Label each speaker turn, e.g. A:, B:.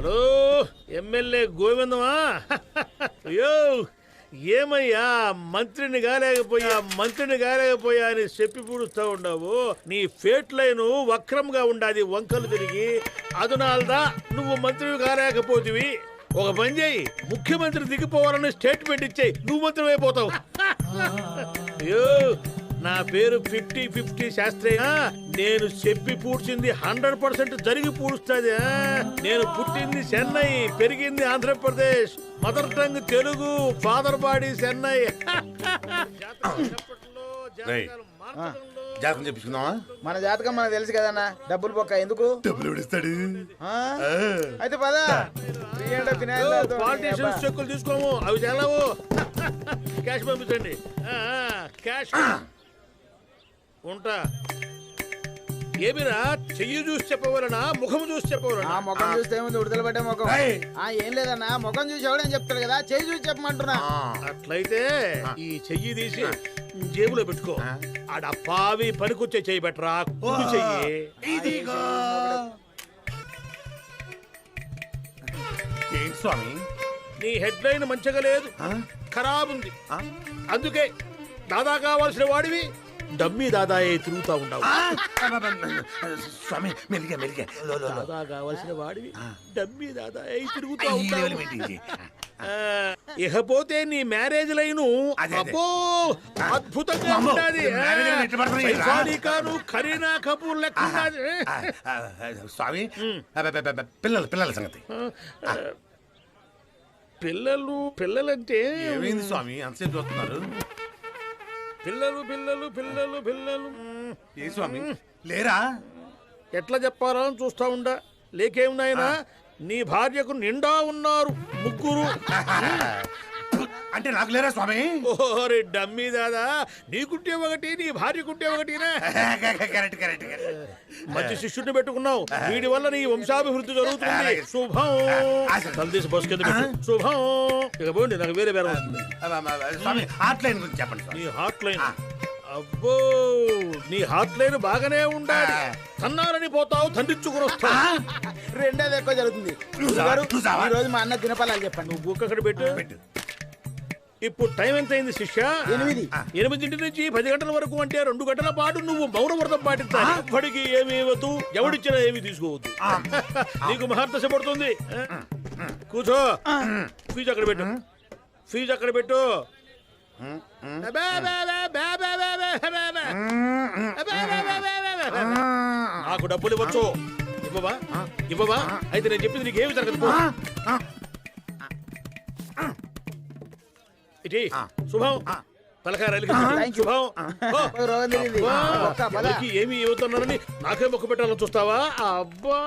A: Hello MLA గోవిందమా? అయ్యో ఏమయ్యా మంత్రిని కాలేకపోయా అని చెప్పి పూడుస్తా ఉండవు. నీ ఫేట్ లైను వక్రంగా ఉండాది, వంకలు తిరిగి అదునాల్దా నువ్వు మంత్రివి కాలేకపోతివి. ఒక పని చేయి, ముఖ్యమంత్రి దిగిపోవాలని స్టేట్మెంట్ ఇచ్చేయి, నువ్వు మంత్రి అయిపోతావు. అయ్యో నా పేరు 50-50 శాస్త్రి. నేను చెప్పి పూడ్చింది 100% జరిగి పూడుస్తుంది. నేను పుట్టింది చెన్నై, పెరిగింది Andhra Pradesh, mother tongue Telugu, father body Chennai.
B: జాతకం చెప్పించుకుందామా?
C: మన జాతకం మనకు తెలుసు కదన్నా. డబ్బులు బొక్క ఎందుకు?
B: డబ్బులు ఎవడిస్తాడు?
C: అయితే పదా
A: పాలిటీషియన్స్ చెక్కులు తీసుకోము, అవి చెల్లవు. క్యాష్ పంపించండి. క్యాష్ ఉంటా. ఏమిరా చెయ్యి చూసి చెప్పవలనా ముఖం చూసి చెప్పవలనా?
C: ముఖం చూస్తే ఏముంది, ఉడతలు పట్టే ముఖం. ఏం లేదన్నా, ముఖం చూసి ఎవడని చెప్తాడు కదా, చెయ్యి చూసి చెప్పమంటున్నా.
A: అట్లయితే ఈ చెయ్యి తీసి జేబులో పెట్టుకో. ఆడ పావి పనికొచ్చే చెయ్యి పెట్టరా, కుడి చెయ్యి.
B: ఏంటి స్వామి,
A: నీ హెడ్ లైన్ మంచిగా లేదు, ఖరాబ్ ఉంది. అందుకే దాదా కావాల్సిన వాడివి డమ్మీ దాదా తిరుగుతా ఉండవు.
B: స్వామి మెల్లిగా మెల్లిగా.
A: దాదా కావాల్సిన వాడివి డమ్మీ దాదా తిరుగుతా ఉంటావు. ఇకపోతే నీ మ్యారేజ్ లైను అబ్బో అద్భుతంగా ఉండాది. కరీనా కపూర్ లెక్క ఉండాది.
B: స్వామి పిల్లల సంగతి.
A: పిల్లలంటే
B: ఏమైంది స్వామి అంతసేపు చూస్తున్నారు?
A: పిల్లలు పిల్లలు పిల్లలు పిల్లలు
B: ఏ స్వామి లేరా?
A: ఎట్లా చెప్పారా అని చూస్తా ఉండా. లేకేమున్నాయనా, నీ భార్యకు నిండా ఉన్నారు, 3.
B: అంటే నాకు లేరా స్వామి?
A: ఓరే డమ్మీ దాదా, నీకుంటే ఒకటి, నీ భార్యకుంటే ఒకటినా?
B: Correct correct.
A: మంచి శిష్యుడిని పెట్టుకున్నావు, వీడి వల్ల నీ వంశాభివృద్ధి జరుగుతుంది. శుభం. తలదీసి బస్సు కింద పెట్టు. శుభం. ఇక పోండి, నాకు వేరే వేరే
B: స్వామి హార్ట్ లైన్ గురించి చెప్పండి.
A: నీ హార్ట్ లైన్ అబ్బో, నీ హార్ట్ లైన్ బాగానే ఉండాలి. తన్నారని పోతావు, తండ్రించుకుని వస్తావు.
C: రెండేది ఎక్కువ జరుగుతుంది. ఈ రోజు మా అన్న దినపలాలు చెప్పండి.
A: నువ్వు బుక్ అక్కడ పెట్టు. ఇప్పుడు టైం ఎంత అయింది శిష్య? 8 నుంచి 10 గంటల వరకు, అంటే 2 గంటల పాటు నువ్వు మౌన వ్రతం పాటించాలి. ఎప్పటికి ఏమి ఇవ్వద్దు, ఎవడిచ్చినా ఏమి తీసుకోవద్దు. నీకు మహర్దశ పడుతుంది. కూర్చో. ఫీజు అక్కడ పెట్టు. ఫీజు అక్కడ పెట్టు. నాకు డబ్బులు ఇవ్వచ్చు. ఇవ్వవా? అయితే నేను చెప్పింది నీకు ఏమి జరగదు. ఇటీ శుభం. తలకాయలు శుభం. ఏమి ఇవ్వతున్నారని నాకే మొక్క పెట్టాలని చూస్తావా? అబ్బా.